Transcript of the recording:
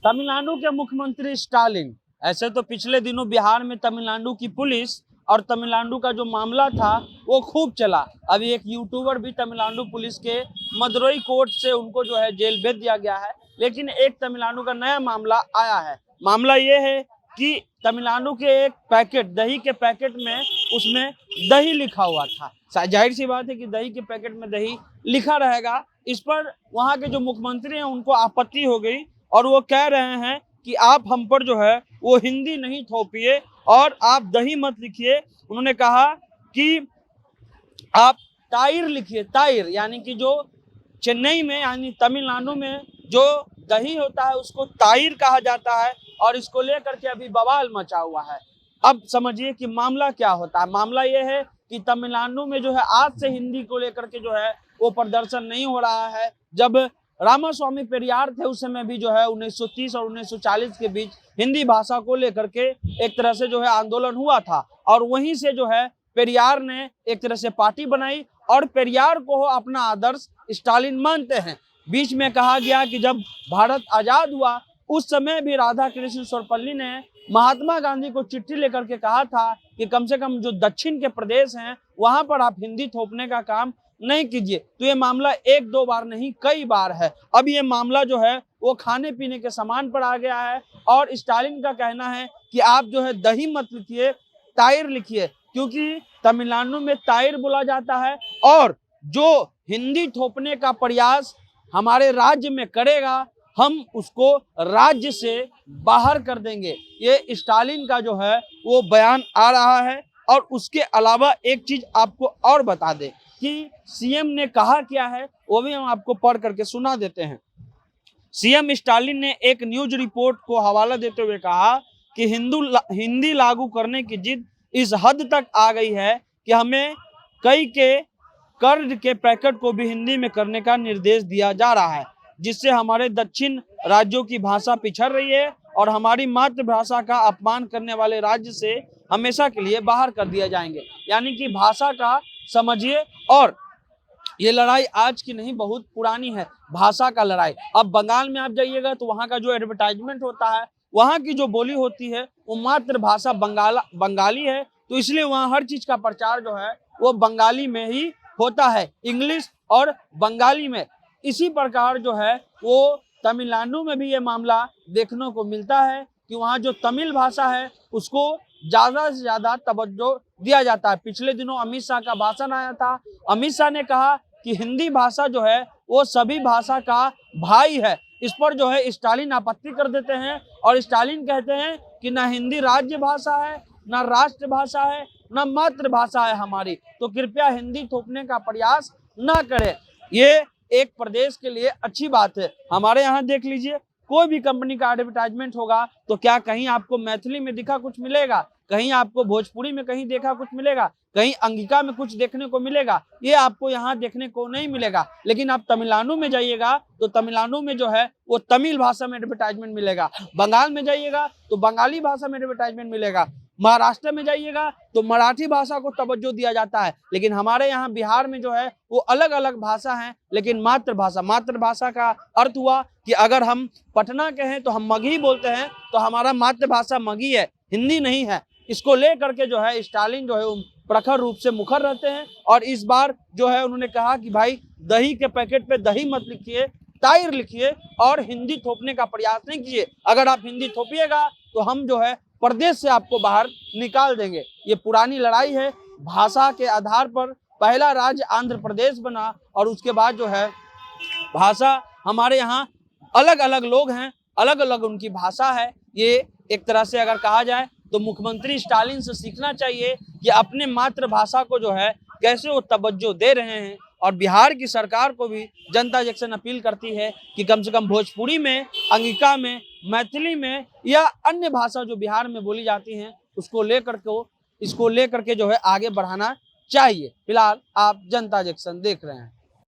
तमिलनाडु के मुख्यमंत्री स्टालिन, ऐसे तो पिछले दिनों बिहार में तमिलनाडु की पुलिस और तमिलनाडु का जो मामला था वो खूब चला। अभी एक यूट्यूबर भी तमिलनाडु पुलिस के मदुरई कोर्ट से उनको जो है जेल भेज दिया गया है। लेकिन एक तमिलनाडु का नया मामला आया है। मामला ये है कि तमिलनाडु के एक पैकेट, दही के पैकेट में, उसमें दही लिखा हुआ था। जाहिर सी बात है कि दही के पैकेट में दही लिखा रहेगा। इस पर वहाँ के जो मुख्यमंत्री हैं उनको आपत्ति हो गई और वो कह रहे हैं कि आप हम पर जो है वो हिंदी नहीं थोपिए और आप दही मत लिखिए। उन्होंने कहा कि आप ताइर लिखिए। ताइर यानी कि जो चेन्नई में यानी तमिलनाडु में जो दही होता है उसको ताइर कहा जाता है और इसको लेकर के अभी बवाल मचा हुआ है। अब समझिए कि मामला क्या होता है। मामला ये है कि तमिलनाडु में जो है आज से हिंदी को लेकर के जो है वो प्रदर्शन नहीं हो रहा है। जब रामास्वामी पेरियार थे उस समय भी जो है 1930 और 1940 के बीच हिंदी भाषा को लेकर के एक तरह से जो है आंदोलन हुआ था और वहीं से जो है पेरियार ने एक तरह से पार्टी बनाई और पेरियार को अपना आदर्श स्टालिन मानते हैं। बीच में कहा गया कि जब भारत आजाद हुआ उस समय भी राधा कृष्ण सर्वपल्ली ने महात्मा गांधी को चिट्ठी लेकर के कहा था कि कम से कम जो दक्षिण के प्रदेश हैं वहां पर आप हिंदी थोपने का काम नहीं कीजिए। तो ये मामला एक दो बार नहीं कई बार है। अब ये मामला जो है वो खाने पीने के सामान पर आ गया है और स्टालिन का कहना है कि आप जो है दही मत लिखिए, ताइर लिखिए, क्योंकि तमिलनाडु में ताइर बोला जाता है और जो हिंदी थोपने का प्रयास हमारे राज्य में करेगा हम उसको राज्य से बाहर कर देंगे। ये स्टालिन का जो है वो बयान आ रहा है। और उसके अलावा एक चीज आपको और बता दें कि सीएम ने कहा क्या है, वो भी हम आपको पढ़ करके सुना देते हैं। सीएम स्टालिन ने एक न्यूज रिपोर्ट को हवाला देते हुए कहा कि हिंदी लागू करने की जिद इस हद तक आ गई है कि हमें कई के कर्ज के पैकेट को भी हिंदी में करने का निर्देश दिया जा रहा है, जिससे हमारे दक्षिण राज्यों की भाषा पिछड़ रही है और हमारी मातृभाषा का अपमान करने वाले राज्य से हमेशा के लिए बाहर कर दिए जाएंगे। यानी कि भाषा का समझिए। और ये लड़ाई आज की नहीं, बहुत पुरानी है भाषा का लड़ाई। अब बंगाल में आप जाइएगा तो वहाँ का जो एडवर्टाइजमेंट होता है, वहाँ की जो बोली होती है वो मातृभाषा बंगाली है, तो इसलिए वहाँ हर चीज का प्रचार जो है वो बंगाली में ही होता है, इंग्लिश और बंगाली में। इसी प्रकार जो है वो तमिलनाडु में भी ये मामला देखने को मिलता है कि वहाँ जो तमिल भाषा है उसको ज्यादा से ज्यादा तवज्जो दिया जाता है। पिछले दिनों अमित शाह का भाषण आया था। अमित शाह ने कहा कि हिंदी भाषा जो है वो सभी भाषा का भाई है। इस पर जो है स्टालिन आपत्ति कर देते हैं और स्टालिन कहते हैं कि ना हिंदी राज्य भाषा है, ना राष्ट्र भाषा है, ना मातृभाषा है हमारी, तो कृपया हिंदी थोपने का प्रयास ना करें। ये एक प्रदेश के लिए अच्छी बात है। हमारे यहाँ देख लीजिए, कोई भी कंपनी का एडवर्टाइजमेंट होगा तो क्या कहीं आपको मैथिली में दिखा कुछ मिलेगा, कहीं आपको भोजपुरी में कहीं देखा कुछ मिलेगा, कहीं अंगिका में कुछ देखने को मिलेगा? ये आपको यहाँ देखने को नहीं मिलेगा। लेकिन आप तमिलनाडु में जाइएगा तो तमिलनाडु में जो है वो तमिल भाषा में एडवर्टाइजमेंट मिलेगा, बंगाल में जाइएगा तो बंगाली भाषा में एडवर्टाइजमेंट मिलेगा, महाराष्ट्र में जाइएगा तो मराठी भाषा को तवज्जो दिया जाता है। लेकिन हमारे यहाँ बिहार में जो है वो अलग अलग भाषा है, लेकिन मातृभाषा का अर्थ हुआ कि अगर हम पटना के हैं तो हम मगही बोलते हैं, तो हमारा मातृभाषा मगही है, हिंदी नहीं है। इसको लेकर के जो है स्टालिन जो है प्रखर रूप से मुखर रहते हैं। और इस बार जो है उन्होंने कहा कि भाई दही के पैकेट पे दही मत लिखिए, ताइर लिखिए और हिंदी थोपने का प्रयास नहीं कीजिए। अगर आप हिंदी थोपिएगा तो हम जो है प्रदेश से आपको बाहर निकाल देंगे। ये पुरानी लड़ाई है। भाषा के आधार पर पहला राज्य आंध्र प्रदेश बना और उसके बाद जो है भाषा हमारे यहाँ अलग अलग लोग हैं, अलग अलग उनकी भाषा है। ये एक तरह से अगर कहा जाए तो मुख्यमंत्री स्टालिन से सीखना चाहिए कि अपने मातृभाषा को जो है कैसे वो तवज्जो दे रहे हैं। और बिहार की सरकार को भी जनता जंक्शन अपील करती है कि कम से कम भोजपुरी में, अंगिका में, मैथिली में या अन्य भाषा जो बिहार में बोली जाती हैं इसको लेकर के जो है आगे बढ़ाना चाहिए। फिलहाल आप जनता जंक्शन देख रहे हैं।